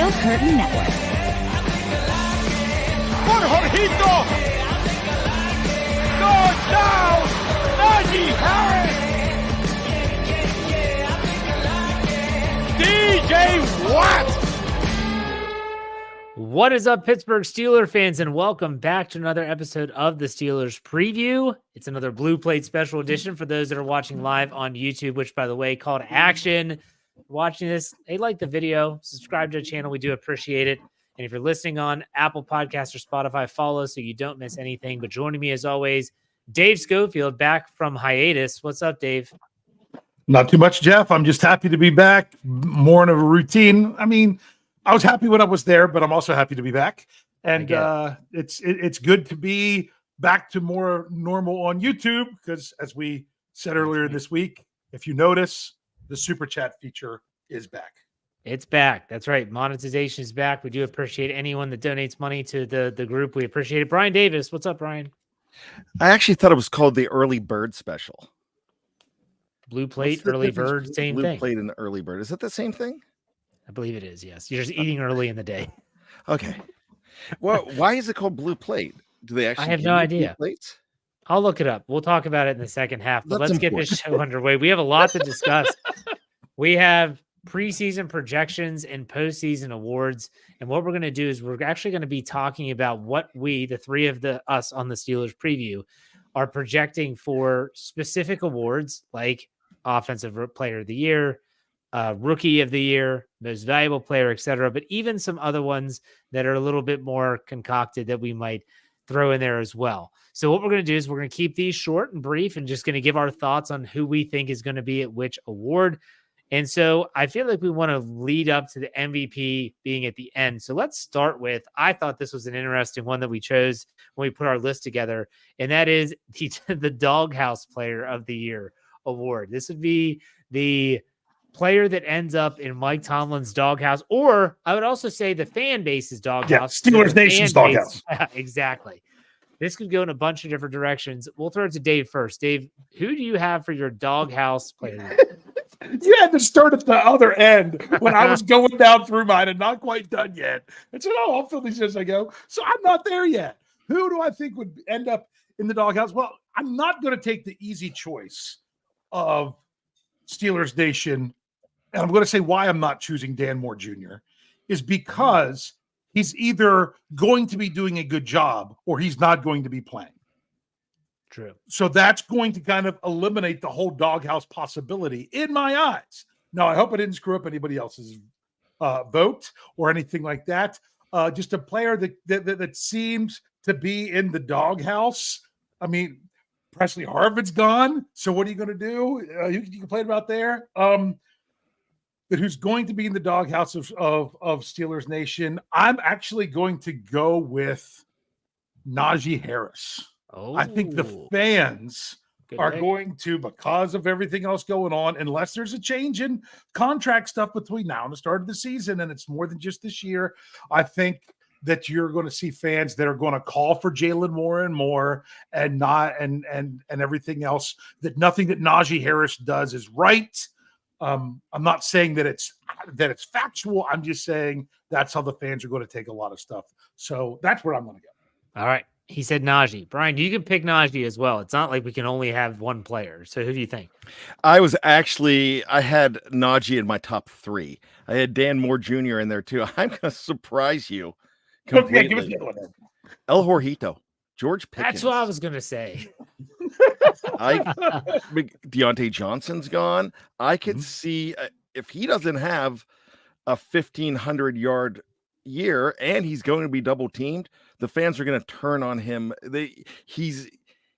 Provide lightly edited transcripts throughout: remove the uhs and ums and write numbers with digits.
Steel Curtain Network. Por Jorgito! Goes down! Najee Harris! DJ Watt! What is up, Pittsburgh Steelers fans, and welcome back to another episode of the Steelers Preview. It's another Blue Plate special edition for those that are watching live on YouTube, which, by the way, call to action. Watching this, hey, like the video, subscribe to the channel. We do appreciate it. And if you're listening on Apple Podcasts or Spotify, follow so you don't miss anything. But joining me, as always, Dave Schofield, back from hiatus. What's up, Dave? Not too much, Jeff. I'm just happy to be back. More in a routine. I mean, I was happy when I was there, but I'm also happy to be back. And it's good to be back to more normal on YouTube because, as we said earlier this week, if you notice, the Super Chat feature is back. It's back. That's right. Monetization is back. We do appreciate anyone that donates money to the group. We appreciate it. Brian Davis. What's up, Brian? I actually thought it was called the Early Bird Special. Blue Plate, Early Bird, same Blue thing. Plate and Early Bird. Is it the same thing? I believe it is, yes. You're just eating early in the day. Okay. Well, why is it called Blue Plate? Do they actually I have no idea. Blue plates? I'll look it up. We'll talk about it in the second half, but let's get this show underway. We have a lot to discuss. We have preseason projections and postseason awards. And what we're going to do is we're actually going to be talking about what we, the three of us on the Steelers Preview, are projecting for specific awards like Offensive Player of the Year, Rookie of the Year, Most Valuable Player, etc. But even some other ones that are a little bit more concocted that we might throw in there as well. So what we're going to do is we're going to keep these short and brief and just going to give our thoughts on who we think is going to be at which award. And so I feel like we want to lead up to the MVP being at the end. So let's start with, I thought this was an interesting one that we chose when we put our list together, and that is the Doghouse Player of the Year award. This would be the player that ends up in Mike Tomlin's doghouse, or I would also say the fan base's doghouse. Yeah, Steelers Nation's doghouse. Exactly. This could go in a bunch of different directions. We'll throw it to Dave first. Dave, who do you have for your doghouse player? You had to start at the other end when I was going down through mine and not quite done yet. And so, no, I'll fill these as I go. So I'm not there yet. Who do I think would end up in the doghouse? Well, I'm not going to take the easy choice of Steelers Nation. And I'm going to say why I'm not choosing Dan Moore Jr. is because he's either going to be doing a good job or he's not going to be playing. True. So that's going to kind of eliminate the whole doghouse possibility in my eyes. Now, I hope I didn't screw up anybody else's vote or anything like that. Just a player that seems to be in the doghouse. I mean, Presley Harvin's gone. So what are you going to do? You complain about there. But who's going to be in the doghouse of Steelers Nation? I'm actually going to go with Najee Harris. Oh, I think the fans are going to, because of everything else going on, unless there's a change in contract stuff between now and the start of the season, and it's more than just this year, I think that you're going to see fans that are going to call for Jalen more and more, and not and everything else. That nothing that Najee Harris does is right. I'm not saying that it's factual. I'm just saying that's how the fans are going to take a lot of stuff. So that's where I'm going to go. All right. He said Najee. Brian, you can pick Najee as well. It's not like we can only have one player. So who do you think? I had Najee in my top three. I had Dan Moore Jr. in there too. I'm going to surprise you completely. Give us the other one then. El Jorgito, George Pickens. That's what I was going to say. Deontay Johnson's gone. I could see if he doesn't have a 1,500-yard year and he's going to be double teamed, the fans are going to turn on him. He's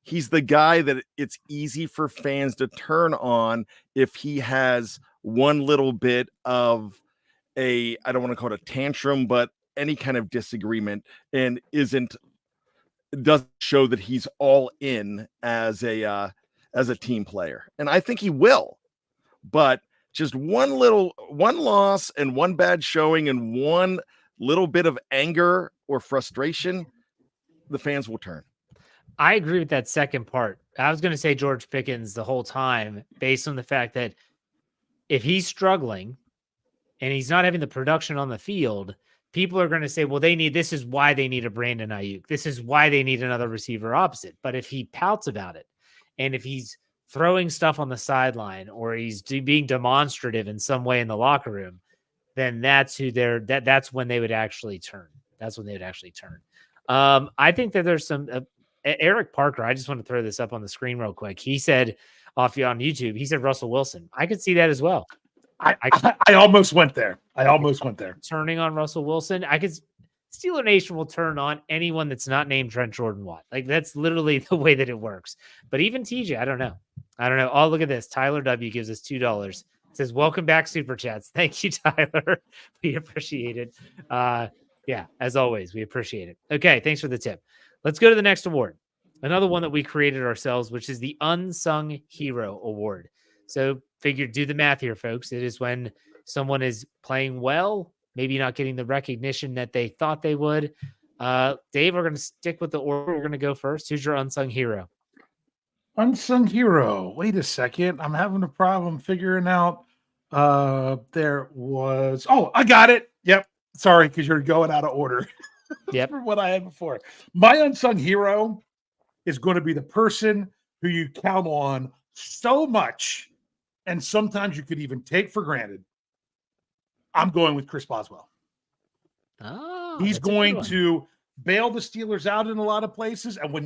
the guy that it's easy for fans to turn on if he has one little bit of I don't want to call it a tantrum, but any kind of disagreement, and doesn't show that he's all in as a team player. And I think he will, but just one loss and one bad showing and one little bit of anger or frustration, the fans will turn. I agree with that second part. I was going to say George Pickens the whole time, based on the fact that if he's struggling, and he's not having the production on the field, people are going to say, well, this is why they need a Brandon Ayuk. This is why they need another receiver opposite. But if he pouts about it, and if he's throwing stuff on the sideline, or he's being demonstrative in some way in the locker room, then that's when they would actually turn. That's when they would actually turn. I think that there's some Eric Parker. I just want to throw this up on the screen real quick. He said on YouTube, he said Russell Wilson. I could see that as well. I almost went there. Turning on Russell Wilson. Steeler Nation will turn on anyone that's not named Trent Jordan Watt. Like, that's literally the way that it works. But even TJ, I don't know. Oh, look at this. Tyler W gives us $2. It says, welcome back, Super Chats. Thank you, Tyler. We appreciate it. Yeah, as always, we appreciate it. Okay, thanks for the tip. Let's go to the next award. Another one that we created ourselves, which is the Unsung Hero Award. So do the math here, folks. It is when someone is playing well, maybe not getting the recognition that they thought they would. Dave, we're going to stick with the order. We're going to go first. Who's your unsung hero? Unsung hero. Wait a second. I'm having a problem figuring out. I got it. Yep. Sorry, because you're going out of order. Yep. For what I had before. My unsung hero is going to be the person who you count on so much, and sometimes you could even take for granted. I'm going with Chris Boswell. Oh, he's going to bail the Steelers out in a lot of places. And when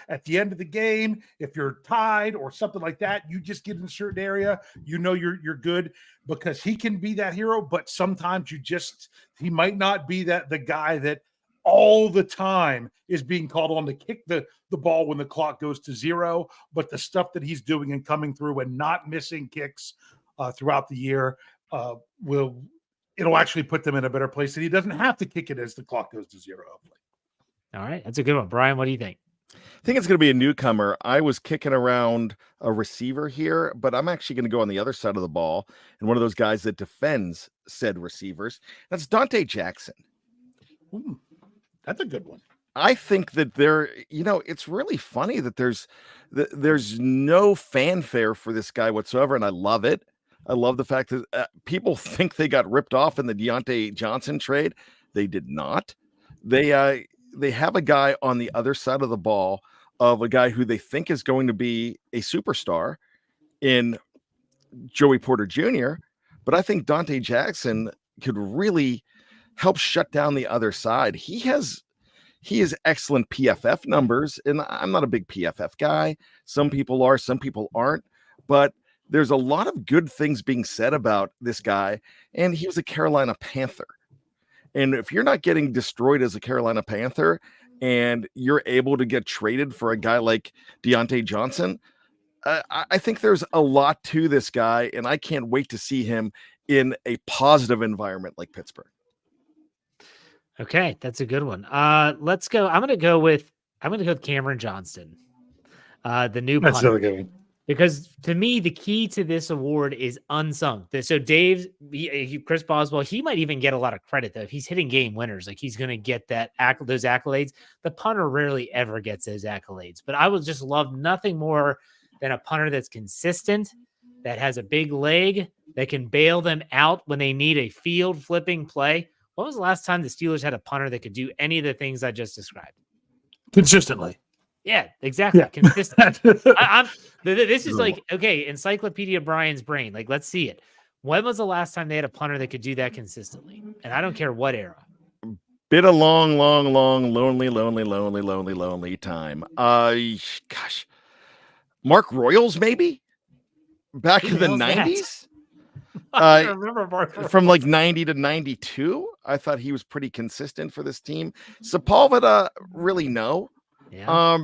at the end of the game, if you're tied or something like that, you just get in a certain area, you're good, because he can be that hero. But sometimes he might not be the guy that all the time is being called on to kick the ball when the clock goes to 0. But the stuff that he's doing and coming through and not missing kicks throughout the year it'll actually put them in a better place, and he doesn't have to kick it as the clock goes to 0. All right. That's a good one. Brian, what do you think? I think it's going to be a newcomer. I was kicking around a receiver here, but I'm actually going to go on the other side of the ball, and one of those guys that defends said receivers. That's Dante Jackson. Ooh, that's a good one. I think that it's really funny that there's no fanfare for this guy whatsoever, and I love it. I love the fact that people think they got ripped off in the Deontay Johnson trade. They did not. They have a guy on the other side of the ball of a guy who they think is going to be a superstar in Joey Porter Jr., but I think Dante Jackson could really help shut down the other side. He has excellent PFF numbers, and I'm not a big PFF guy. Some people are, some people aren't, but there's a lot of good things being said about this guy, and he was a Carolina Panther. And if you're not getting destroyed as a Carolina Panther and you're able to get traded for a guy like Deontay Johnson, I think there's a lot to this guy, and I can't wait to see him in a positive environment like Pittsburgh. Okay, that's a good one. Let's go. I'm going to go with Cameron Johnston, the new punter. That's really good. Because to me, the key to this award is unsung. So Chris Boswell, he might even get a lot of credit, though. If he's hitting game winners, like, he's going to get those accolades. The punter rarely ever gets those accolades. But I would just love nothing more than a punter that's consistent, that has a big leg, that can bail them out when they need a field flipping play. When was the last time the Steelers had a punter that could do any of the things I just described? Consistently. Yeah, exactly. Yeah. Consistent. This is like, okay, Encyclopedia Brian's brain. Like, let's see it. When was the last time they had a punter that could do that consistently? And I don't care what era. Been a long, lonely time. Gosh, Mark Royals, maybe back in the 90s. I remember Mark from like 90 to 92. I thought he was pretty consistent for this team. Sepulveda, really no. Yeah.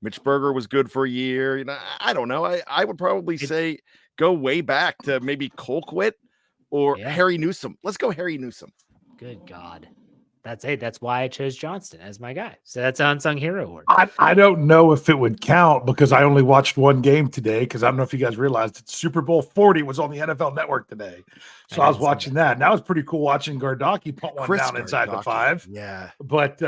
Mitch Berger was good for a year. I don't know. I would probably say go way back to maybe Colquitt or Harry Newsome. Let's go Harry Newsome. Good God. That's why I chose Johnston as my guy. So that's an Unsung Hero Award. I don't know if it would count because I only watched one game today, because I don't know if you guys realized that Super Bowl 40 was on the NFL Network today. So I was watching that. And that was pretty cool watching Gardocki put one down inside the 5. Yeah. But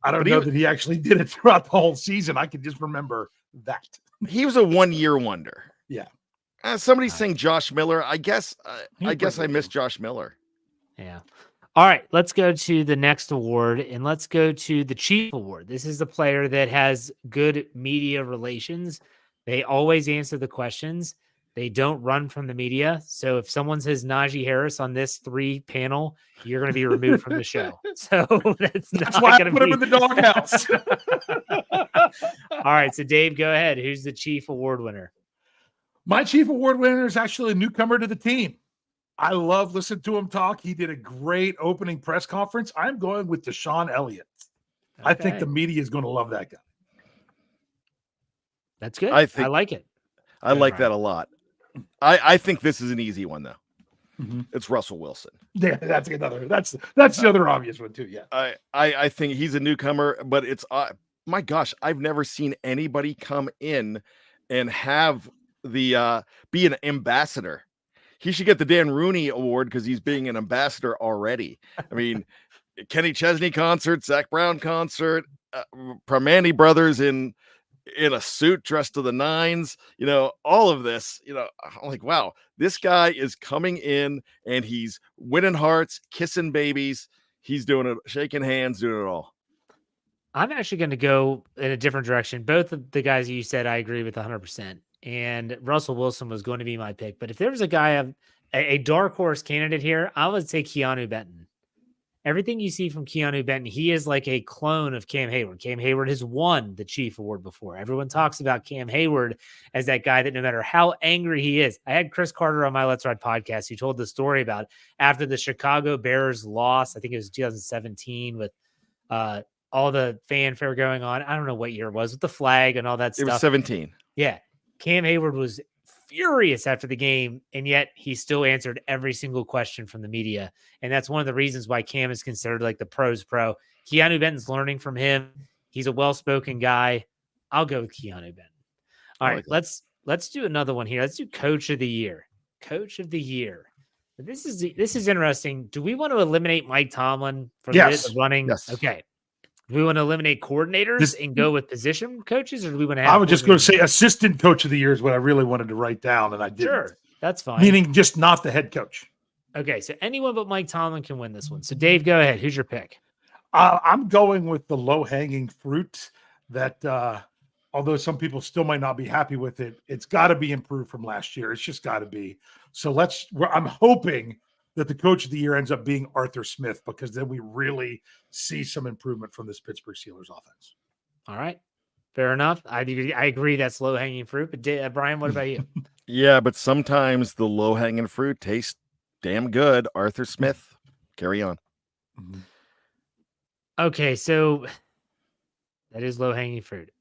I don't know that he actually did it throughout the whole season. I can just remember that. He was a one-year wonder. Yeah. Somebody's saying Josh Miller. I guess He's I pretty miss good. Josh Miller. Yeah. All right, let's go to the next award, and let's go to the Chief Award. This is the player that has good media relations. They always answer the questions. They don't run from the media. So if someone says Najee Harris on this 3 panel, you're going to be removed from the show. So that's why I going to put him in the doghouse. All right, so Dave, go ahead. Who's the Chief Award winner? My Chief Award winner is actually a newcomer to the team. I love listening to him talk. He did a great opening press conference. I'm going with Deshaun Elliott. I think the media is going to love that guy. That's good. I like it. I like that a lot. I think this is an easy one though. Mm-hmm. It's Russell Wilson. Yeah, that's the other obvious one too. Yeah. I think he's a newcomer, but it's my gosh, I've never seen anybody come in and have the be an ambassador. He should get the Dan Rooney Award because he's being an ambassador already. I mean, Kenny Chesney concert, Zach Brown concert, Permane brothers in a suit dressed to the nines, all of this, I'm like, wow, this guy is coming in and he's winning hearts, kissing babies. He's doing it, shaking hands, doing it all. I'm actually going to go in a different direction. Both of the guys you said, I agree with 100%. And Russell Wilson was going to be my pick. But if there was a guy, a dark horse candidate here, I would say Keanu Benton. Everything you see from Keanu Benton, he is like a clone of Cam Hayward. Cam Hayward has won the Chief Award before. Everyone talks about Cam Hayward as that guy that no matter how angry he is. I had Chris Carter on my Let's Ride podcast who told the story about after the Chicago Bears loss, I think it was 2017 with all the fanfare going on. I don't know what year it was with the flag and all that stuff. It was 17. Yeah. Cam Hayward was furious after the game, and yet he still answered every single question from the media. And that's one of the reasons why Cam is considered like the pros pro. Keanu Benton's learning from him. He's a well-spoken guy. I'll go with Keanu Benton. All right, let's do another one here. Let's do Coach of the Year. Coach of the Year. This is interesting. Do we want to eliminate Mike Tomlin from the running? Yes. Okay. Do we want to eliminate coordinators and go with position coaches, or do we want to have? I would just go to say assistant coach of the year is what I really wanted to write down, and I didn't. Sure, that's fine. Meaning just not the head coach. Okay, so anyone but Mike Tomlin can win this one. So Dave, go ahead. Who's your pick? I'm going with the low-hanging fruit that, although some people still might not be happy with it, it's got to be improved from last year. It's just got to be. So I'm hoping that the coach of the year ends up being Arthur Smith, because then we really see some improvement from this Pittsburgh Steelers offense. All right. Fair enough. I agree that's low-hanging fruit. But Bryan, what about you? Yeah, but sometimes the low-hanging fruit tastes damn good. Arthur Smith. Carry on. Mm-hmm. Okay, so that is low-hanging fruit.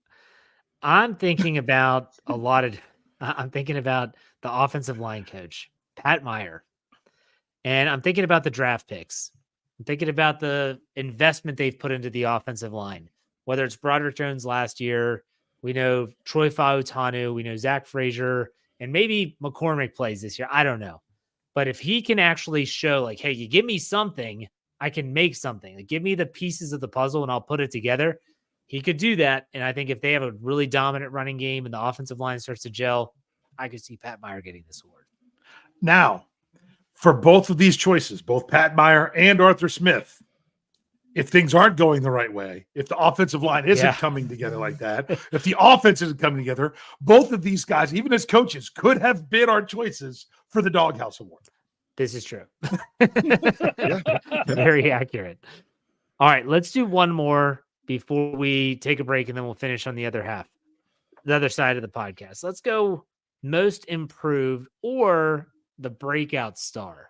I'm thinking about I'm thinking about the offensive line coach, Pat Meyer. And I'm thinking about the draft picks. I'm thinking about the investment they've put into the offensive line, whether it's Broderick Jones last year. We know Troy Fautanu. We know Zach Frazier, and maybe McCormick plays this year. I don't know. But if he can actually show like, hey, you give me something, I can make something. Like, give me the pieces of the puzzle and I'll put it together. He could do that. And I think if they have a really dominant running game and the offensive line starts to gel, I could see Pat Meyer getting this award. Now, for both of these choices, both Pat Meyer and Arthur Smith, if things aren't going the right way, if the offensive line isn't coming together like that, if the offense isn't coming together, both of these guys, even as coaches, could have been our choices for the Doghouse Award. This is true. Very accurate. All right, let's do one more before we take a break, and then we'll finish on the other side of the podcast. Let's go most improved or the breakout star.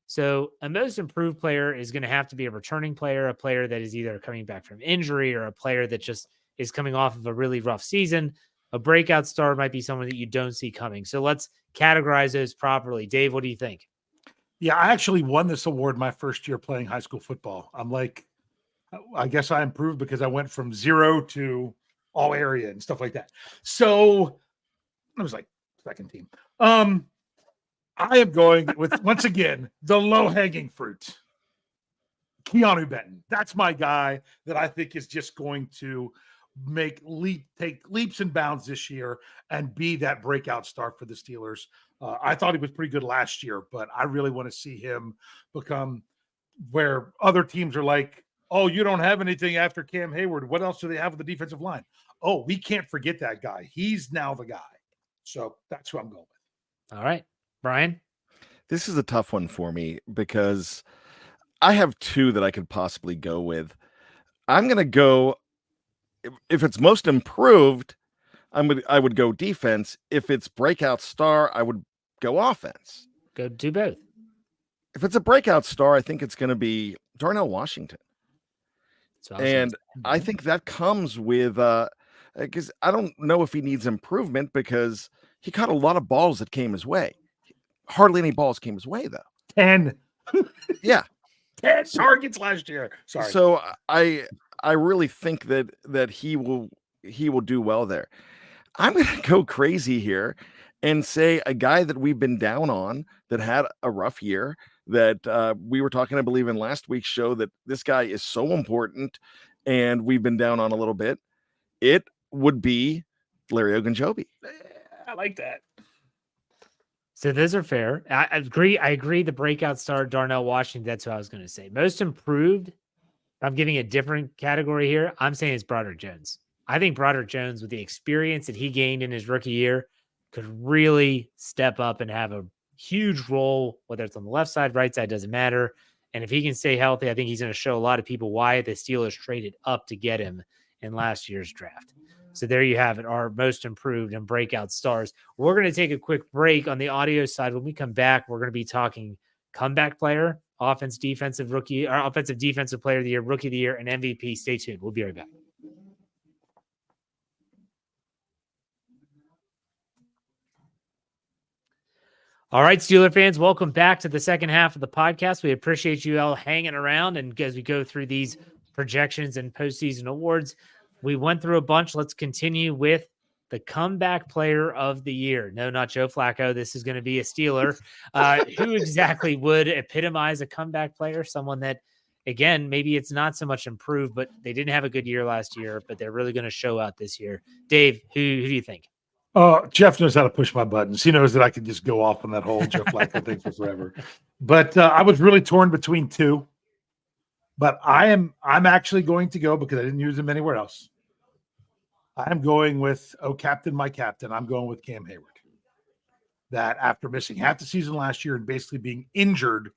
So a most improved player is going to have to be a returning player, a player that is either coming back from injury or a player that just is coming off of a really rough season. A breakout star might be someone that you don't see coming. So let's categorize those properly. Dave, what do you think? Yeah, I actually won this award my first year playing high school football. I'm like, I guess I improved because I went from 0 to all area and stuff like that. So it was like second team. I am going with, once again, the low-hanging fruit. Keanu Benton. That's my guy that I think is just going to take leaps and bounds this year and be that breakout star for the Steelers. I thought he was pretty good last year, but I really want to see him become where other teams are like, oh, you don't have anything after Cam Hayward. What else do they have with the defensive line? Oh, we can't forget that guy. He's now the guy. So that's who I'm going with. All right, Bryan. This is a tough one for me because I have two that I could possibly go with. I'm going to go, if it's most improved, I would go defense. If it's breakout star, I would go offense. Go do both. If it's a breakout star, I think it's going to be Darnell Washington. And I think that comes with, because I don't know if he needs improvement because he caught a lot of balls that came his way. Hardly any balls came his way, though. 10. Yeah. 10 targets last year. Sorry. So I really think that he will do well there. I'm going to go crazy here and say a guy that we've been down on that had a rough year that we were talking, I believe, in last week's show, that this guy is so important and we've been down on a little bit. It would be Larry Ogunjobi. I like that. So those are fair. I agree. The breakout star, Darnell Washington, that's who I was going to say. Most improved, I'm giving a different category here. I'm saying it's Broderick Jones. I think Broderick Jones, with the experience that he gained in his rookie year, could really step up and have a huge role, whether it's on the left side, right side, doesn't matter. And if he can stay healthy, I think he's going to show a lot of people why the Steelers traded up to get him in last year's draft. So there you have it, our most improved and breakout stars. We're going to take a quick break on the audio side. When we come back, we're going to be talking comeback player, offensive defensive player of the year, rookie of the year, and MVP. Stay tuned. We'll be right back. All right, Steeler fans, welcome back to the second half of the podcast. We appreciate you all hanging around. And as we go through these projections and postseason awards, we went through a bunch. Let's continue with the comeback player of the year. No, not Joe Flacco. This is going to be a Steeler. Who exactly would epitomize a comeback player? Someone that, again, maybe it's not so much improved, but they didn't have a good year last year, but they're really going to show out this year. Dave, who do you think? Jeff knows how to push my buttons. He knows that I could just go off on that whole Joe Flacco thing for forever. But I was really torn between two. But I'm actually going to go, because I didn't use him anywhere else. I'm going with, captain, my captain. I'm going with Cam Hayward. That after missing half the season last year and basically being injured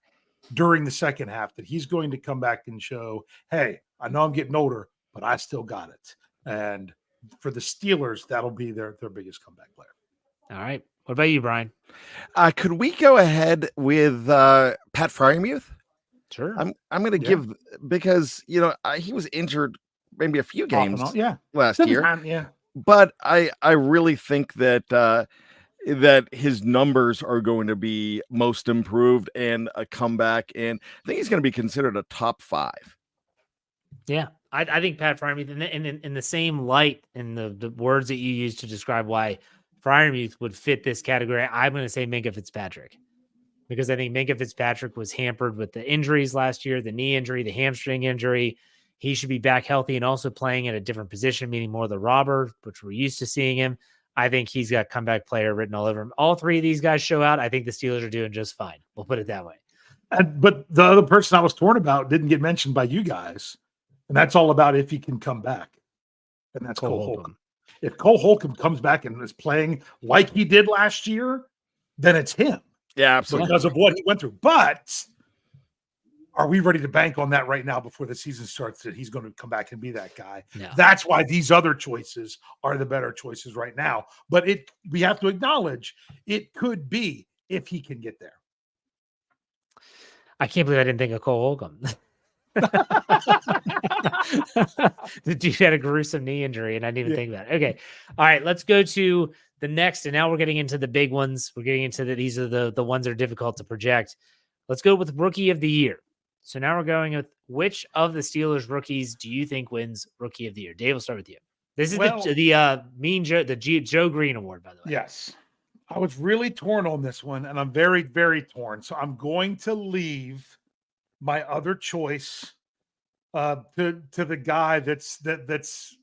during the second half, that he's going to come back and show, hey, I know I'm getting older, but I still got it. And for the Steelers, that'll be their biggest comeback player. All right. What about you, Bryan? Could we go ahead with Pat Freiermuth? Sure. I'm going to give, because, he was injured maybe a few games last year. But I really think that his numbers are going to be most improved and a comeback. And I think he's going to be considered a top 5. Yeah. I think Pat Freiermuth, in the same light, in the words that you used to describe why Freiermuth would fit this category, I'm going to say Minkah Fitzpatrick, because I think Minkah Fitzpatrick was hampered with the injuries last year, the knee injury, the hamstring injury. He should be back healthy and also playing at a different position, meaning more the robber, which we're used to seeing him. I think he's got comeback player written all over him. All three of these guys show out. I think the Steelers are doing just fine. We'll put it that way. But the other person I was torn about didn't get mentioned by you guys. And that's all about if he can come back. And that's Cole Holcomb. If Cole Holcomb comes back and is playing like he did last year, then it's him. Yeah, absolutely. Because of what he went through. But are we ready to bank on that right now before the season starts, that he's going to come back and be that guy? No. That's why these other choices are the better choices right now. But we have to acknowledge it could be if he can get there. I can't believe I didn't think of Cole Holcomb. The dude had a gruesome knee injury, and I didn't even think about it. Okay. All right, let's go to the next. And now we're getting into the big ones. We're getting into these are the ones that are difficult to project. Let's go with rookie of the year. So now we're going with, which of the Steelers rookies do you think wins rookie of the year? Dave, we'll start with you. This is the Joe Green Award, by the way. Yes. I was really torn on this one, and I'm very, very torn. So I'm going to leave my other choice to the guy that's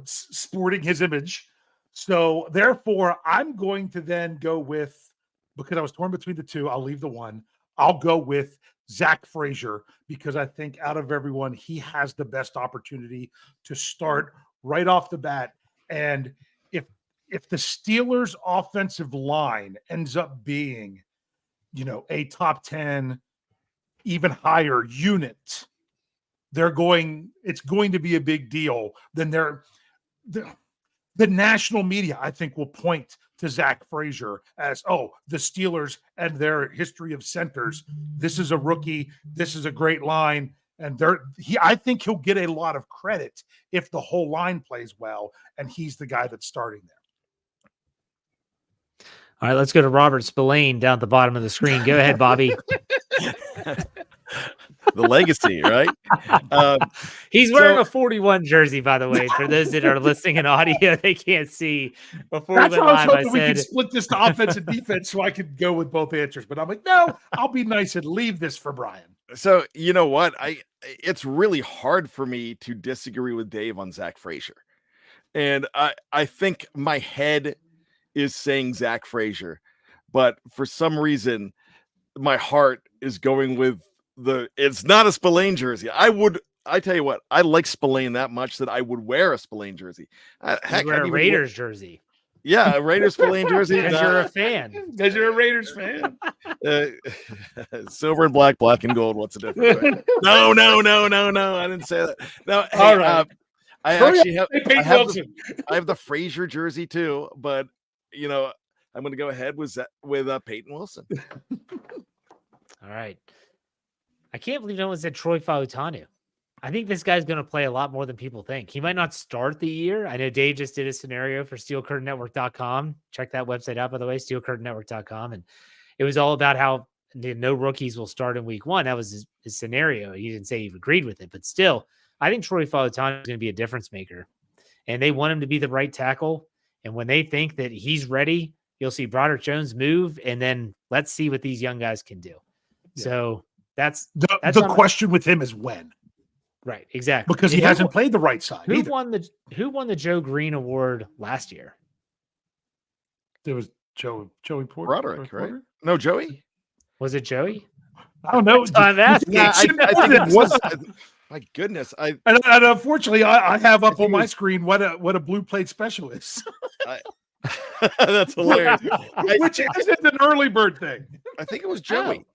sporting his image. So therefore, I'm going to then go with, because I was torn between the two, I'll leave the one. I'll go with Zach Frazier, because I think out of everyone, he has the best opportunity to start right off the bat. And if the Steelers' offensive line ends up being, a top 10, even higher unit, it's going to be a big deal. Then the national media, I think, will point to Zach Frazier as, the Steelers and their history of centers. This is a rookie. This is a great line. And I think he'll get a lot of credit if the whole line plays well, and he's the guy that's starting there. All right, let's go to Robert Spillane down at the bottom of the screen. Go ahead, Bobby. The legacy, right? He's wearing a 41 jersey, by the way. For those that are listening in audio, they can't see. Before That's we why I was went live, hoping we could split this to offense and defense so I could go with both answers. But I'm like, no, I'll be nice and leave this for Bryan. So you know what? It's really hard for me to disagree with Dave on Zach Frazier. And I think my head is saying Zach Frazier, but for some reason, my heart is going with it's not a Spillane jersey. I tell you what, I like Spillane that much that I would wear a Spillane jersey. Heck, wear a Raiders jersey. Yeah, a Raiders Spillane jersey. Because you're a fan. Because you're a Raiders fan. Silver and black, black and gold. What's the difference? Right? No. I didn't say that. No. Hey, all right. I actually have the Frazier jersey too, but I'm going to go ahead with Peyton Wilson. All right. I can't believe no one said Troy Fautanu. I think this guy's going to play a lot more than people think. He might not start the year. I know Dave just did a scenario for SteelCurtainNetwork.com. Check that website out, by the way, SteelCurtainNetwork.com. And it was all about how no rookies will start in week one. That was his scenario. He didn't say he agreed with it, but still, I think Troy Fautanu is going to be a difference maker. And they want him to be the right tackle. And when they think that he's ready, you'll see Broderick Jones move, and then let's see what these young guys can do. Yeah. So that's the question with him is when. Right, exactly. Because he hasn't played the right side. Who won the Joe Green Award last year? There was Joey Porter. Broderick, right? No, Joey. Was it Joey? I don't know. I'm asking. Yeah, I think it was. My goodness, and unfortunately, I have up on my screen what a blue plate special is. That's hilarious. Which isn't an early bird thing. I think it was Joey.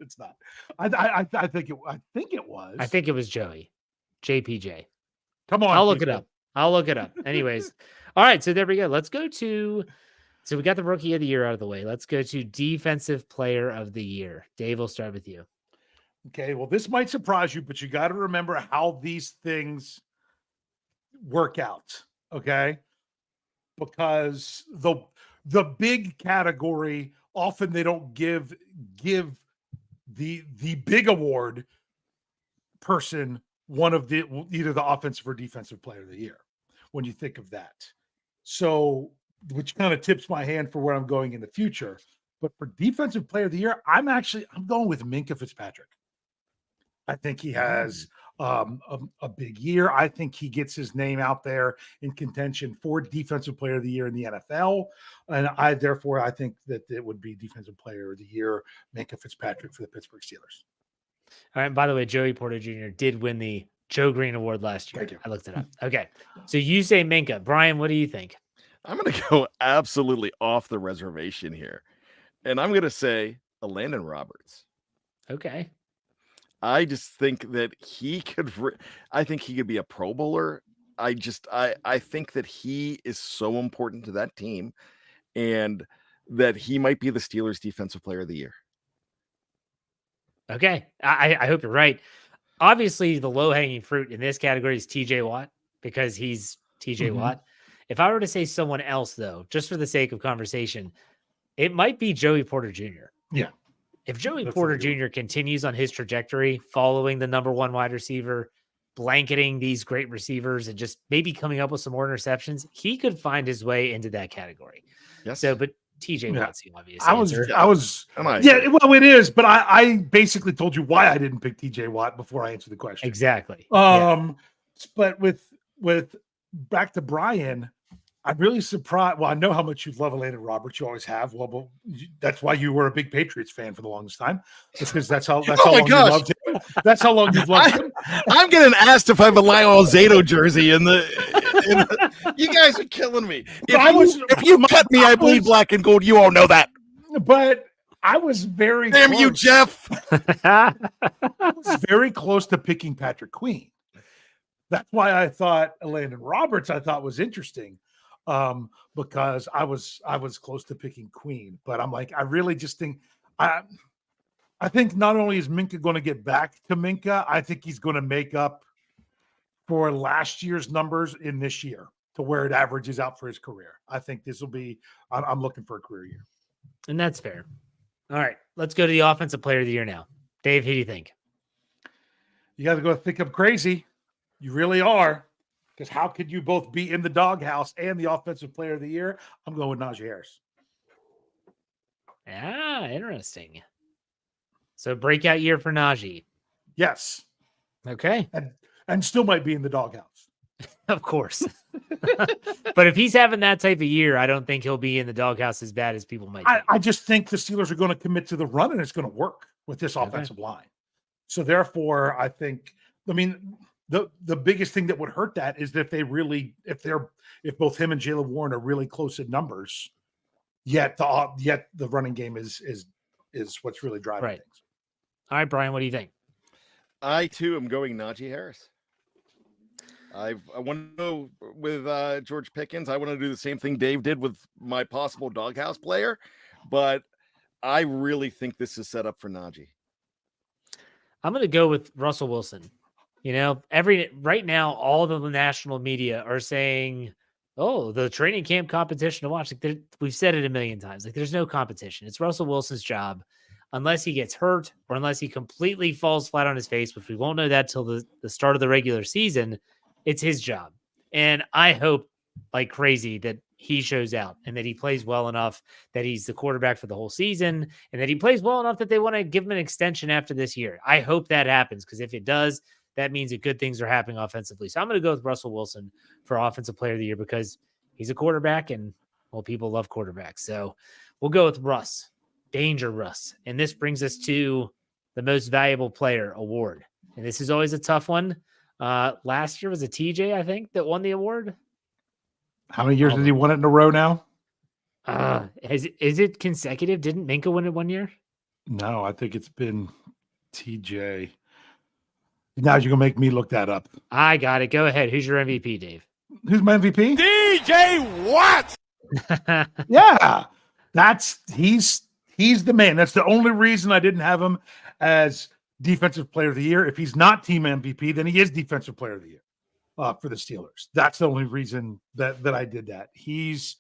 It's not. I think it was. I think it was Joey. JPJ. Come on. I'll look it up. Anyways. All right. So there we go. Let's go to. So we got the rookie of the year out of the way. Let's go to defensive player of the year. Dave, we'll start with you. Okay. Well, this might surprise you, but you got to remember how these things work out. Okay. Because the big category, often they don't give the big award person one of either the offensive or defensive player of the year when you think of that. So, which kind of tips my hand for where I'm going in the future. But for defensive player of the year, I'm going with Minkah Fitzpatrick. I think he has a big year. I think he gets his name out there in contention for defensive player of the year in the NFL. And I think that it would be defensive player of the year, Minkah Fitzpatrick for the Pittsburgh Steelers. All right. And by the way, Joey Porter Jr. did win the Joe Green Award last year. Thank you. I looked it up. Okay. So you say Minkah. Bryan, what do you think? I'm going to go absolutely off the reservation here. And I'm going to say Landon Roberts. Okay. I just think that I think he could be a Pro Bowler. I think that he is so important to that team and that he might be the Steelers defensive player of the year. Okay. I hope you're right. Obviously, the low-hanging fruit in this category is TJ Watt because he's TJ Watt. If I were to say someone else, though, just for the sake of conversation, it might be Joey Porter Jr. Yeah. If Joey Porter Jr. continues on his trajectory, following the number one wide receiver, blanketing these great receivers, and just maybe coming up with some more interceptions, he could find his way into that category. Yes. So, but TJ Watt's the obvious answer. Yeah, well, it is, but I basically told you why I didn't pick TJ Watt before I answered the question. Exactly. But with back to Bryan, I'm really surprised. Well, I know how much you love Landon Roberts. You always have. Well, but that's why you were a big Patriots fan for the longest time, because that's how Oh long my you gosh. loved him. That's how long you've loved him. I'm getting asked if I have a Lionel Zato jersey in the. You guys are killing me. If you cut me, I bleed black and gold. You all know that. But I was very Damn close. you, Jeff. I was very close to picking Patrick Queen. That's why I thought Landon Roberts was interesting, because I was close to picking Queen. But I'm like, I really just think I think not only is Minka going to get back to Minka, I think he's going to make up for last year's numbers in this year to where it averages out for his career. I think this will be. I'm looking for a career year, and that's fair. All right, let's go to the offensive player of the year now. Dave, who do you think? You got to go think I'm crazy. You really are, because how could you both be in the doghouse and the offensive player of the year? I'm going with Najee Harris. Ah, interesting. So breakout year for Najee. Yes. Okay. And still might be in the doghouse. Of course. But if he's having that type of year, I don't think he'll be in the doghouse as bad as people might think. I just think the Steelers are going to commit to the run, and it's going to work with this offensive line. So therefore, I think, the biggest thing that would hurt that is that if both him and Jaylen Warren are really close in numbers, yet the running game is what's really driving things. All right, Bryan, what do you think? I too am going Najee Harris. I want to go with George Pickens. I want to do the same thing Dave did with my possible doghouse player, but I really think this is set up for Najee. I'm going to go with Russell Wilson. Right now, all of the national media are saying, "Oh, the training camp competition to watch." Like we've said it a million times. Like there's no competition. It's Russell Wilson's job, unless he gets hurt or unless he completely falls flat on his face, which we won't know that till the start of the regular season. It's his job, and I hope like crazy that he shows out and that he plays well enough that he's the quarterback for the whole season, and that he plays well enough that they want to give him an extension after this year. I hope that happens, because if it does, that means that good things are happening offensively. So I'm going to go with Russell Wilson for Offensive Player of the Year, because he's a quarterback, and well, people love quarterbacks. So we'll go with Russ, Danger Russ. And this brings us to the Most Valuable Player award. And this is always a tough one. Last year was a TJ, I think, that won the award. How many years has he won it in a row now? Is it consecutive? Didn't Minka win it one year? No, I think it's been TJ. Now you're gonna make me look that up. I got it. Go ahead. Who's your MVP, Dave? Who's my MVP? DJ Watt. Yeah, he's the man. That's the only reason I didn't have him as Defensive Player of the Year. If he's not Team MVP, then he is Defensive Player of the Year for the Steelers. That's the only reason that I did that. He's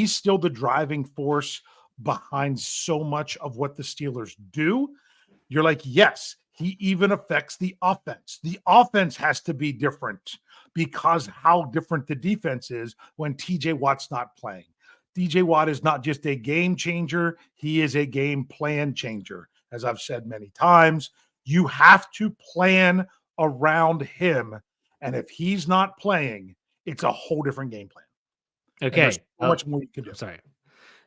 still the driving force behind so much of what the Steelers do. You're like, yes, he even affects the offense. The offense has to be different because how different the defense is when TJ Watt's not playing. TJ Watt is not just a game changer. He is a game plan changer. As I've said many times, you have to plan around him. And if he's not playing, it's a whole different game plan. Okay. So much more you can do. Sorry.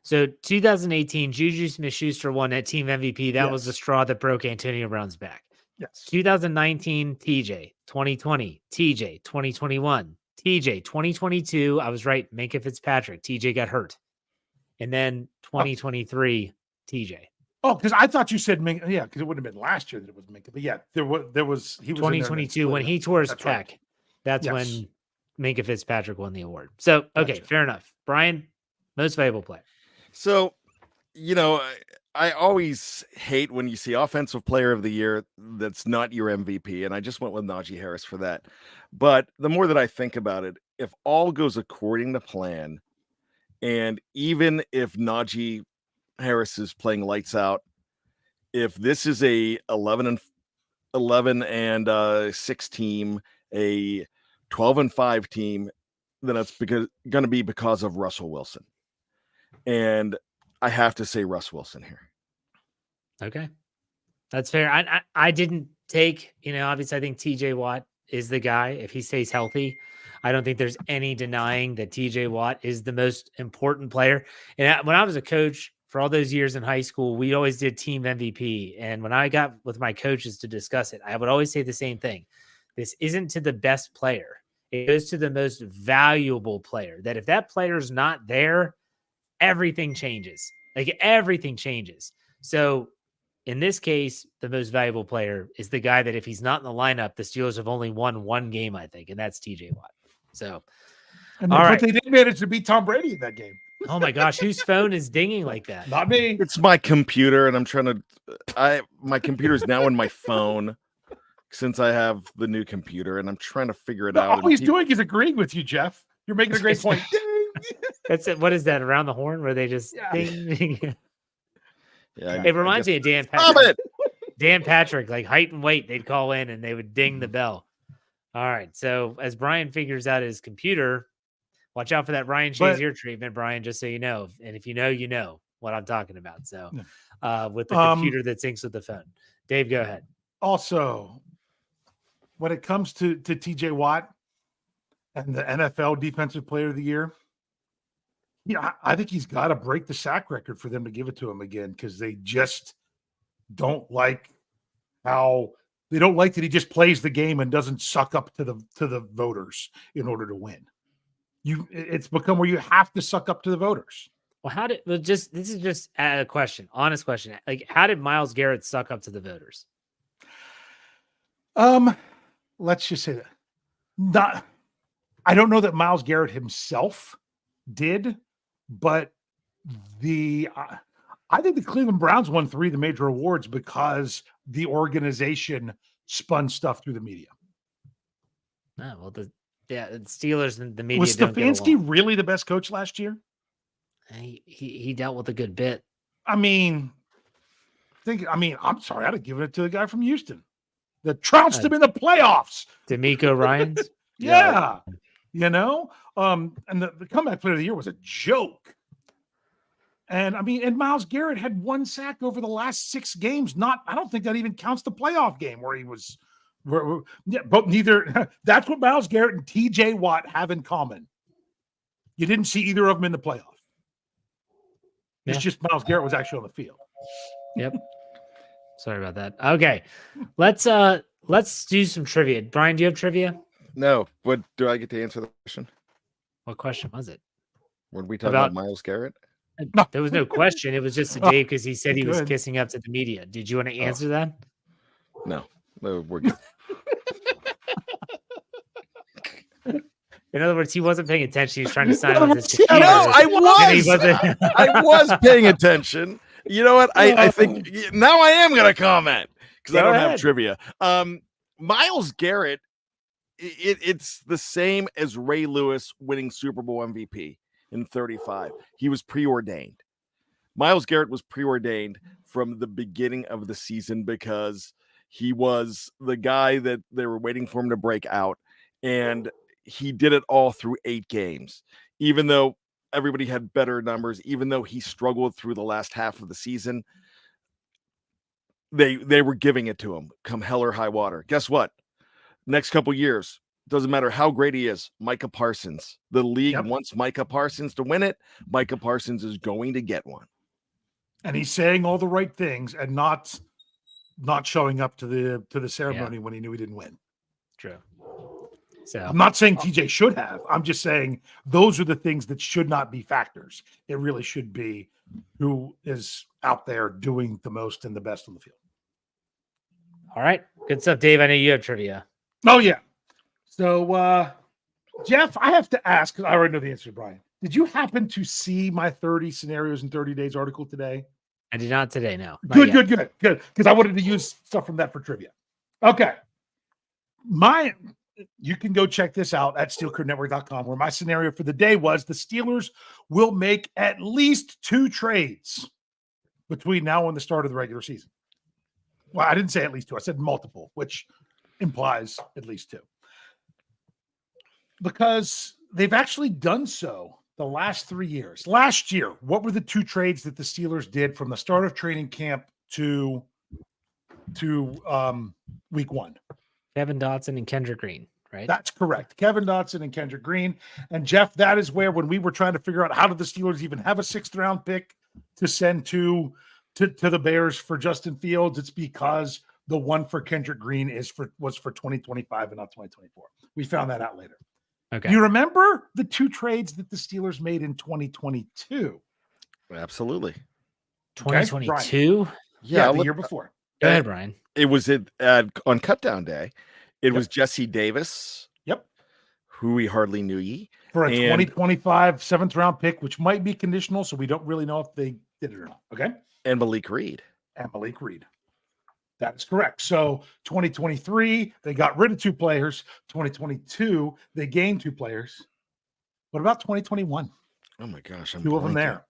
So 2018, Juju Smith-Schuster won that team MVP. That was the straw that broke Antonio Brown's back. Yes. 2019, TJ. 2020, TJ. 2021, TJ. 2022, I was right, Minka Fitzpatrick. TJ got hurt. And then 2023, TJ. Oh, because I thought you said Minka. Yeah, because it wouldn't have been last year that it was Minka. But yeah, he was 2022 when he tore his pec. Right. That's when Minka Fitzpatrick won the award. So, okay, fair enough. Bryan, Most Valuable Player. So, I always hate when you see Offensive Player of the Year that's not your MVP, and I just went with Najee Harris for that. But the more that I think about it, if all goes according to plan, and even if Najee Harris is playing lights out, if this is a 11 and 6 team, a 12-5 team, then it's going to be because of Russell Wilson. And I have to say Russ Wilson here. Okay. That's fair. I didn't take, obviously I think TJ Watt is the guy if he stays healthy. I don't think there's any denying that TJ Watt is the most important player. And when I was a coach for all those years in high school, we always did team MVP. And when I got with my coaches to discuss it, I would always say the same thing. This isn't to the best player. It goes to the most valuable player. That if that player's not there, everything changes. Like everything changes. So in this case, the most valuable player is the guy that if he's not in the lineup, the Steelers have only won one game, I think, and that's TJ Watt. So, but they did manage to beat Tom Brady in that game. Oh my gosh, whose phone is dinging like that? Not me. It's my computer, and I'm trying to. My computer's now in my phone since I have the new computer, and I'm trying to figure it out. All he's doing is agreeing with you, Jeff. You're making a great point. That's it. What is that around the horn where they just ding? Yeah, it reminds me of Dan Patrick. Dan Patrick, like height and weight, they'd call in and they would ding the bell. All right. So as Bryan figures out his computer, watch out for that Ryan Shazier treatment, Bryan, just so you know. And if you know what I'm talking about. So with the computer that syncs with the phone. Dave, go ahead. Also, when it comes to TJ Watt and the NFL Defensive Player of the Year, I think he's got to break the sack record for them to give it to him again, because they just don't like that he just plays the game and doesn't suck up to the voters in order to win. It's become where you have to suck up to the voters. Well, this is just a question, honest question. Like, how did Myles Garrett suck up to the voters? Let's just say that I don't know that Myles Garrett himself did, but I think the Cleveland Browns won 3 of the major awards because the organization spun stuff through the media. Oh, well, the Steelers and the media. Was Stefanski really the best coach last year? He dealt with a good bit. I'm sorry, I'd have given it to the guy from Houston that trounced him in the playoffs. D'Amico Ryans. Yeah. And the comeback player of the year was a joke. And Myles Garrett had 1 sack over the last 6 games. I don't think that even counts the playoff game where he was. But neither. That's what Myles Garrett and TJ Watt have in common. You didn't see either of them in the playoff. It's just Myles Garrett was actually on the field. Yep. Sorry about that. Okay, let's do some trivia. Bryan, do you have trivia? No. What do I get to answer the question? What question was it? When we talk about Myles Garrett? No, there was no question. It was just a Dave because he said he was kissing up to the media. Did you want to answer that? No, we're good. In other words, he wasn't paying attention. He was trying to sign on his No, I was. I was paying attention. You know what? I think now I am going to comment because I don't have trivia. Myles Garrett, it's the same as Ray Lewis winning Super Bowl MVP in 35. He was preordained. Myles Garrett was preordained from the beginning of the season because he was the guy that they were waiting for him to break out. And he did it all through 8 games, even though everybody had better numbers, even though he struggled through the last half of the season. They were giving it to him come hell or high water. Guess what? Next couple years, doesn't matter how great he is, Micah Parsons. The league wants Micah Parsons to win it. Micah Parsons is going to get one. And he's saying all the right things and not showing up to the ceremony when he knew he didn't win. True. So I'm not saying TJ should have. I'm just saying those are the things that should not be factors. It really should be who is out there doing the most and the best on the field. All right. Good stuff, Dave. I know you have trivia. Oh, yeah. So, Jeff, I have to ask, because I already know the answer, Bryan. Did you happen to see my 30 scenarios in 30 days article today? I did not today, no. Good. Because I wanted to use stuff from that for trivia. Okay. You can go check this out at steelcurtainnetwork.com, where my scenario for the day was the Steelers will make at least 2 trades between now and the start of the regular season. Well, I didn't say at least 2. I said multiple, which implies at least 2. Because they've actually done so the last 3 years. Last year, what were the 2 trades that the Steelers did from the start of training camp to week 1? Kevin Dotson and Kendrick Green, right? That's correct. Kevin Dotson and Kendrick Green. And Jeff, that is where when we were trying to figure out how did the Steelers even have a 6th round pick to send to the Bears for Justin Fields, it's because the one for Kendrick Green was for 2025 and not 2024. We found that out later. Okay. You remember the 2 trades that the Steelers made in 2022? Absolutely. 2022? Okay, yeah, the year before. Go ahead, Brian. It was on Cutdown Day. It was Jesse Davis. Yep. Who we hardly knew ye. For a 2025 7th round pick, which might be conditional, so we don't really know if they did it or not. Okay. And Malik Reed. That is correct. So 2023, they got rid of 2 players. 2022, they gained 2 players. What about 2021? Oh my gosh. 2 of them there.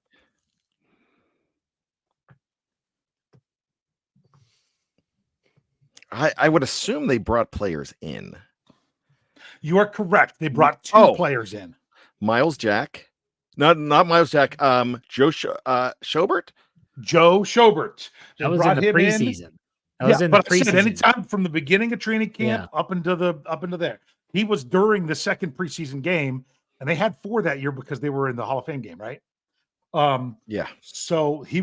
I would assume they brought players in. You are correct. They brought 2 players in. Miles Jack. Not Miles Jack. Joe Schobert. Joe Schobert. That was in the preseason. That was in the preseason. Anytime from the beginning of training camp up into there. He was during the 2nd preseason game, and they had 4 that year because they were in the Hall of Fame game, right? Yeah. So he,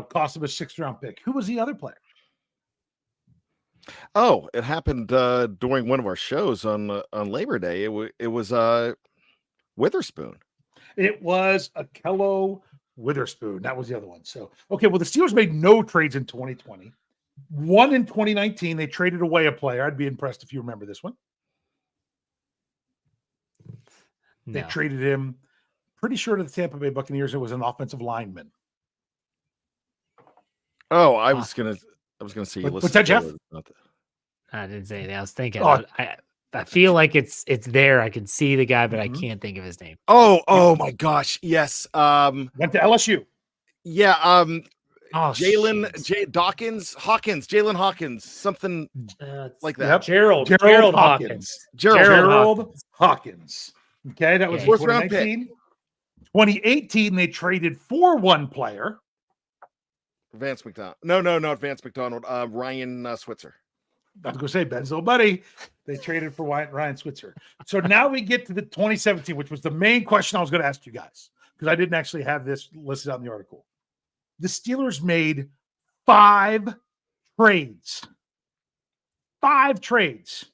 cost him a 6th round pick. Who was the other player? Oh, it happened during one of our shows on Labor Day. It was Witherspoon. It was Akello Witherspoon. That was the other one. So, okay, well, the Steelers made no trades in 2020. One in 2019, they traded away a player. I'd be impressed if you remember this one. No. They traded him, pretty sure, to the Tampa Bay Buccaneers. It was an offensive lineman. Oh, I was gonna say. What's that, Jeff? I didn't say anything. I was thinking. I feel like it's there. I can see the guy, but I can't think of his name. Oh my gosh! Yes. Went to LSU. Yeah. Jalen Jalen Hawkins, something like that. Yep. Gerald Hawkins. Gerald Hawkins. Okay, that was 4th round pick. 2018, they traded for 1 player. Vance McDonald. No, not Vance McDonald. Ryan Switzer. I was going to say Ben's little buddy. They traded for Ryan Switzer. So now we get to the 2017, which was the main question I was going to ask you guys, because I didn't actually have this listed out in the article. The Steelers made 5 trades. 5 trades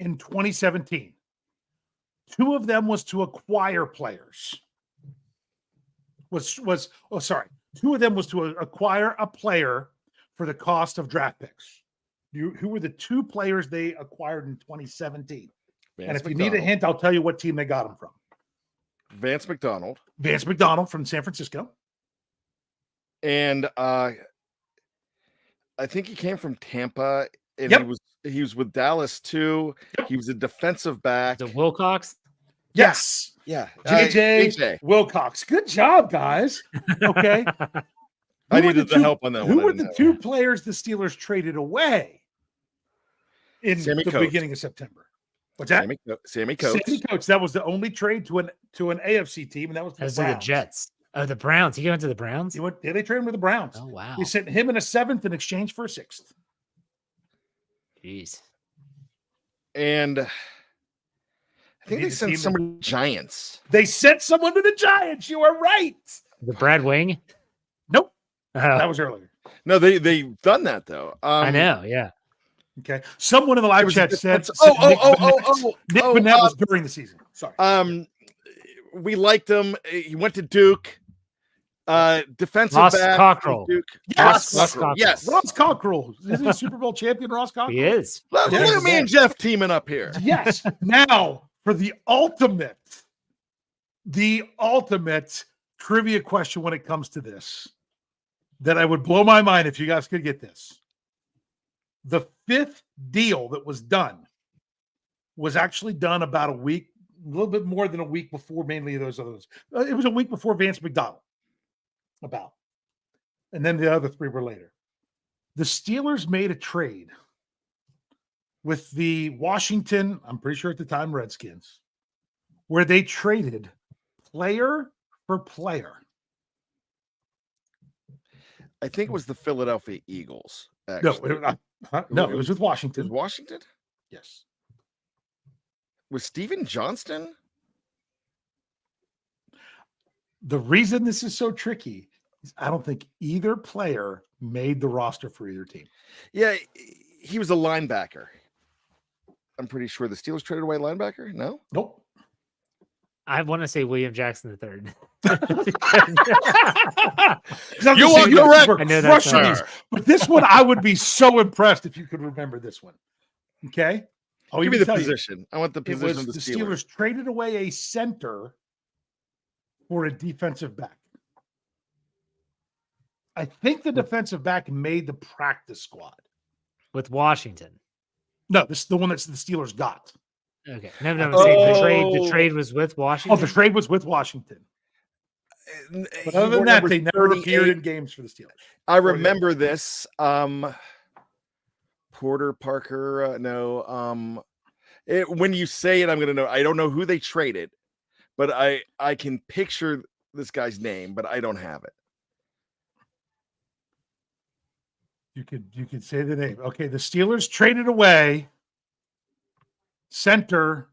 in 2017. 2 of them was to acquire players. 2 of them was to acquire a player for the cost of draft picks. Who were the 2 players they acquired in 2017? And if you need a hint, I'll tell you what team they got them from. Vance McDonald from San Francisco. And I think he came from Tampa, and he was with Dallas too. Yep. He was a defensive back. The Wilcox? Yes. Yeah. JJ Wilcox. Good job, guys. Okay. I needed the help on that one. Who were the 2 players the Steelers traded away in the beginning of September? What's that? Sammy Coates. Sammy Coates. That was the only trade to an AFC team, and that was the Jets. Oh, the Browns. He went to the Browns? They traded him to the Browns. Oh, wow. They sent him in a 7th in exchange for a 6th. Jeez. And I think they sent someone to the Giants. They sent someone to the Giants. You are right. The Brad Wing? Nope. That was earlier. No, they've done that though. I know. Yeah. Okay. Someone in the live chat said, Nick Burnett was during the season. Sorry. We liked him. He went to Duke. Defensive Ross back. Cockrell. Duke. Yes. Ross Cockrell. Yes. Ross Cockrell. Isn't he a Super Bowl champion, Ross Cockrell? He is. Look at me and Jeff teaming up here. Yes. Now for the ultimate trivia question when it comes to this, that I would blow my mind if you guys could get this. The 5th deal that was done was actually done about a week, a little bit more than a week before mainly those others. It was a week before Vance McDonald. And then the other 3 were later. The Steelers made a trade with the Washington, I'm pretty sure at the time, Redskins, where they traded player for player. I think it was the Philadelphia Eagles. No, it was with Washington. Washington? Yes. Was Steven Johnston? The reason this is so tricky is I don't think either player made the roster for either team. Yeah, he was a linebacker. I'm pretty sure the Steelers traded away linebacker. No? Nope. I want to say William Jackson III. You are correct. I know that's Crushing these. But this one, I would be so impressed if you could remember this one. Okay? Give me the position. I want the position of the Steelers traded away a center for a defensive back. I think the defensive back made the practice squad. With Washington. No, this is the one that the Steelers got. Okay. No, I'm saying the trade was with Washington. Oh, the trade was with Washington. But other than that, they never appeared in games for the Steelers. I remember this. Porter, Parker, no. When you say it, I'm going to know. I don't know who they traded, but I can picture this guy's name, but I don't have it. You could say the name. Okay, the Steelers traded away center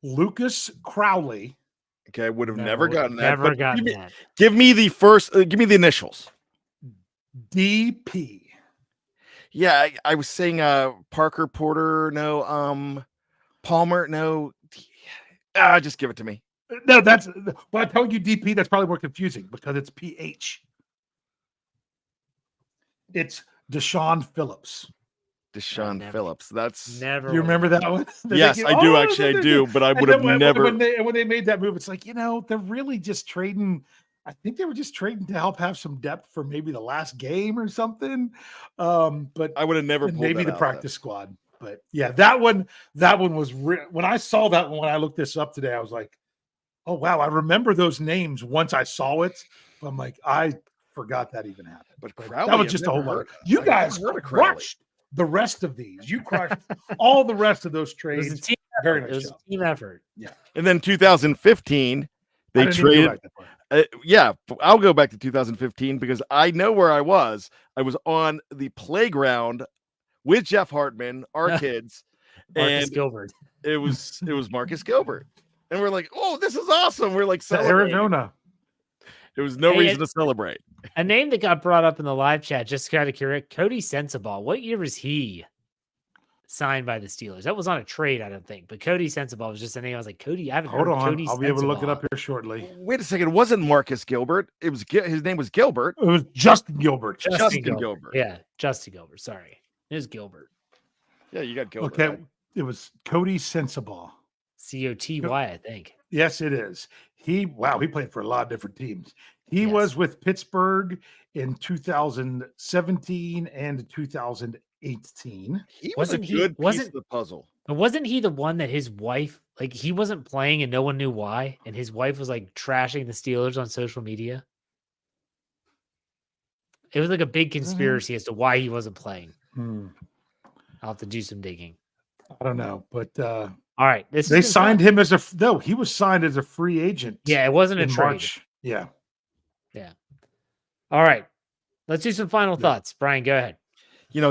Lucas Crowley. Okay, I would have never gotten that. Never gotten that. Give me the first. Give me the initials. DP. Yeah, I was saying Parker, Porter, no. Palmer, no. Just give it to me. No, that's. Well, I told you DP. That's probably more confusing because it's PH. It's Deshaun Phillips. Deshaun Phillips. That's never. You remember that one? Yes, I do. Actually, I do. But I would have never. When they made that move, it's like, they're really just trading. I think they were just trading to help have some depth for maybe the last game or something. But I would have never pulled maybe that the out, practice squad. But yeah, that one was when I saw that one. When I looked this up today, I was like, oh wow, I remember those names once I saw it. But I'm like, I forgot that even happened. But Crowley, that was just a whole lot. You guys crushed the rest of these. You crushed all the rest of those trades. It was a team Very effort. much It was a team effort. Yeah. And then 2015, they traded. Yeah, I'll go back to 2015 because I know where I was. I was on the playground with Jeff Hartman, our kids, Marcus Gilbert. It was Marcus Gilbert, and we're like, "Oh, this is awesome!" We're like, Arizona. There was no reason to celebrate. A name that got brought up in the live chat, just kind of curious, Cody Sensabaugh. What year was he signed by the Steelers? That was on a trade, I don't think. But Cody Sensabaugh was just a name. I was like, Cody, I haven't heard of Cody Sensabaugh. I'll be able to look it up here shortly. Wait a second. It wasn't Marcus Gilbert. It was his name was Gilbert. It was Justin Gilbert. Justin Gilbert. Yeah, Justin Gilbert. Sorry. It was Gilbert. Yeah, you got Gilbert. Okay. Right? It was Cody Sensabaugh. Coty, I think. Yes, it is. He played for a lot of different teams. He was with Pittsburgh in 2017 and 2018. He was a good piece of the puzzle. But wasn't he the one that his wife, like, he wasn't playing and no one knew why? And his wife was like trashing the Steelers on social media? It was like a big conspiracy as to why he wasn't playing. I'll have to do some digging. I don't know, but all right. They signed him he was signed as a free agent. Yeah, it wasn't a trade. March. Yeah. Yeah. All right. Let's do some final thoughts. Bryan, go ahead.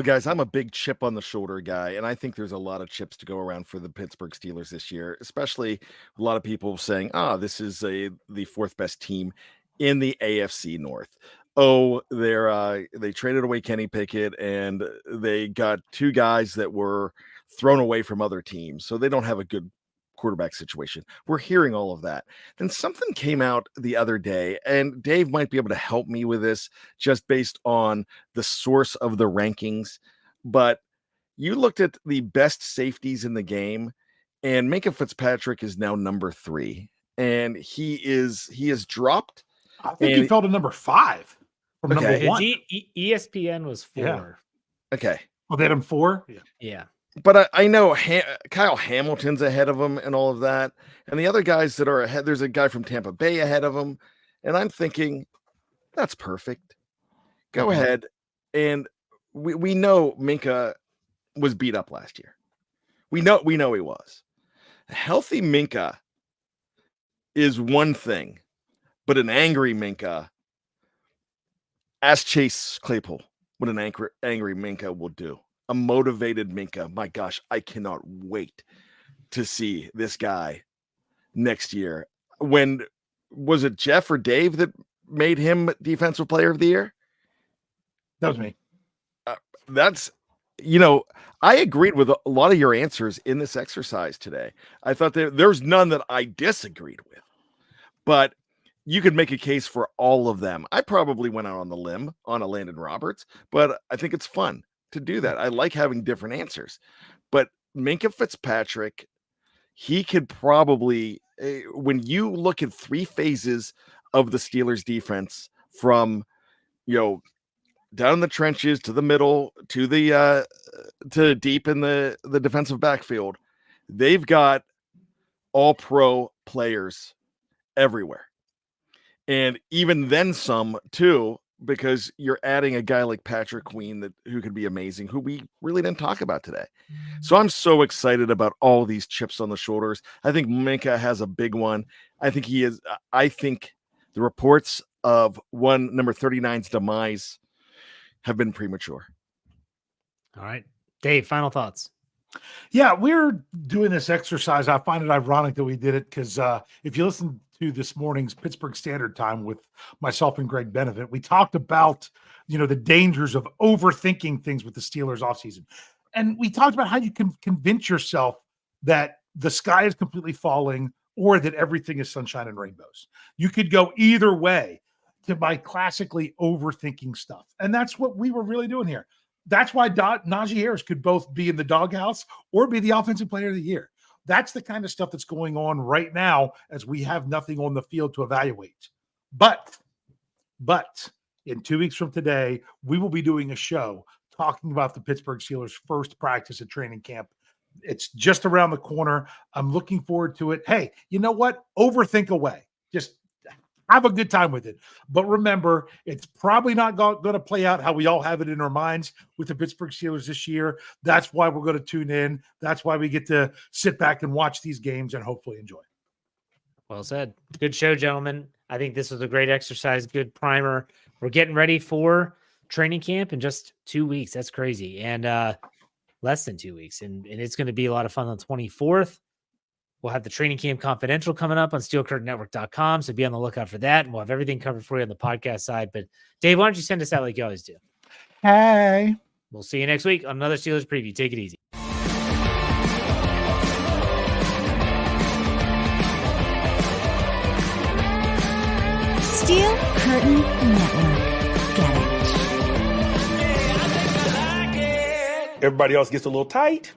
Guys, I'm a big chip on the shoulder guy, and I think there's a lot of chips to go around for the Pittsburgh Steelers this year, especially a lot of people saying, this is the fourth best team in the AFC North. Oh, they traded away Kenny Pickett, and they got two guys that were thrown away from other teams, so they don't have a good quarterback situation. We're hearing all of that. Then something came out the other day, and Dave might be able to help me with this just based on the source of the rankings. But you looked at the best safeties in the game, and Minkah Fitzpatrick is now number 3, and he is dropped. I think he fell to number 5 from number 1. ESPN was 4. Yeah. Okay. Oh, they had him 4? Yeah. But I know Kyle Hamilton's ahead of him and all of that. And the other guys that are ahead, there's a guy from Tampa Bay ahead of him. And I'm thinking, that's perfect. Go ahead. And we know Minkah was beat up last year. We know he was. A healthy Minkah is one thing, but an angry Minkah, ask Chase Claypool what an angry Minkah will do. A motivated Minkah. My gosh, I cannot wait to see this guy next year. When was it Jeff or Dave that made him Defensive Player of the Year? That was me. That's, I agreed with a lot of your answers in this exercise today. I thought there's none that I disagreed with, but you could make a case for all of them. I probably went out on the limb on a Landon Roberts, but I think it's fun to do that. I like having different answers. But Minkah Fitzpatrick, he could probably, when you look at 3 phases of the Steelers defense, from down in the trenches to the middle to the to deep in the defensive backfield, they've got all pro players everywhere. And even then some too, because you're adding a guy like Patrick Queen who could be amazing, who we really didn't talk about today. So I'm so excited about all these chips on the shoulders. I think Minkah has a big one. I think he is. I think the reports of number 39's demise have been premature. All right, Dave, final thoughts. Yeah, we're doing this exercise. I find it ironic that we did it because if you listen to this morning's Pittsburgh Standard Time with myself and Greg Benevit, we talked about, the dangers of overthinking things with the Steelers offseason. And we talked about how you can convince yourself that the sky is completely falling or that everything is sunshine and rainbows. You could go either way by classically overthinking stuff. And that's what we were really doing here. That's why Najee Harris could both be in the doghouse or be the Offensive Player of the Year. That's the kind of stuff that's going on right now as we have nothing on the field to evaluate. But in 2 weeks from today, we will be doing a show talking about the Pittsburgh Steelers' first practice at training camp. It's just around the corner. I'm looking forward to it. Hey, you know what? Overthink away. Just have a good time with it. But remember, it's probably not going to play out how we all have it in our minds with the Pittsburgh Steelers this year. That's why we're going to tune in. That's why we get to sit back and watch these games and hopefully enjoy. Well said. Good show, gentlemen. I think this was a great exercise, good primer. We're getting ready for training camp in just 2 weeks. That's crazy. And less than 2 weeks. And it's going to be a lot of fun on the 24th. We'll have the Training Camp Confidential coming up on SteelCurtainNetwork.com, so be on the lookout for that, and we'll have everything covered for you on the podcast side. But, Dave, why don't you send us out like you always do? Hey. We'll see you next week on another Steelers preview. Take it easy. Steel Curtain Network. Get it. Everybody else gets a little tight.